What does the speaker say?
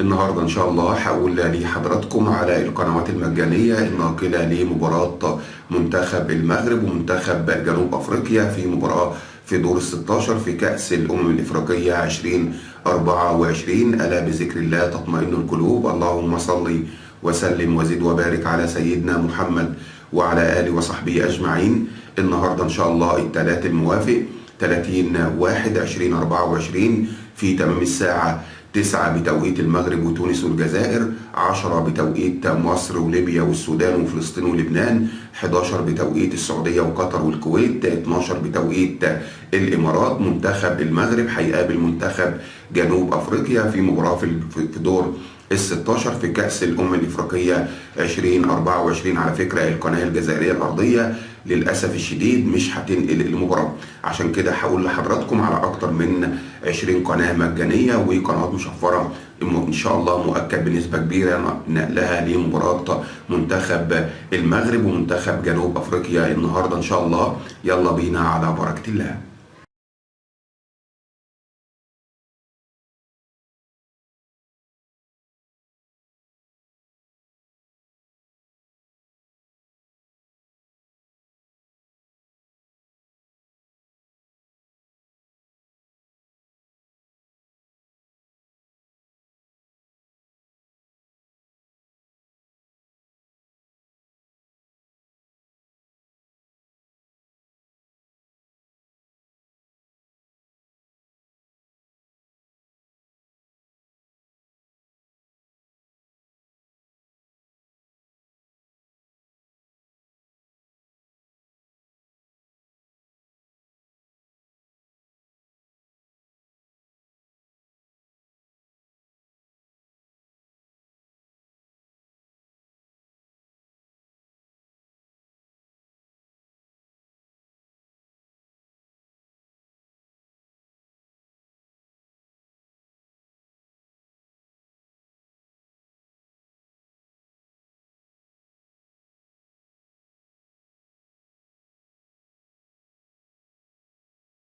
النهارده ان شاء الله هقول لحضراتكم على القنوات المجانيه الناقله لمباراه منتخب المغرب ومنتخب جنوب افريقيا في مباراه في دور ال 16 في كاس الامم الافريقيه 2024. الا بذكر الله تطمئن القلوب. اللهم صل وسلم وزد وبارك على سيدنا محمد وعلى اله وصحبه اجمعين. النهارده ان شاء الله الثلاث الموافق 30/1/2024 في تمام الساعه 9 بتوقيت المغرب وتونس والجزائر، 10 بتوقيت مصر وليبيا والسودان وفلسطين ولبنان، 11 بتوقيت السعودية وقطر والكويت، 12 بتوقيت الإمارات. منتخب المغرب هيقابل منتخب جنوب أفريقيا في مباراة في دور ال 16 في كأس الأمم الإفريقية 2024. على فكرة القناة الجزائرية الأرضية للأسف الشديد مش هتنقل المباراة، عشان كده هقول لحضراتكم على أكتر من 20 قناة مجانية وقنوات مشفرة إن شاء الله مؤكد بنسبة كبيرة نقلها لمباراة منتخب المغرب ومنتخب جنوب أفريقيا النهاردة إن شاء الله. يلا بينا على بركة الله.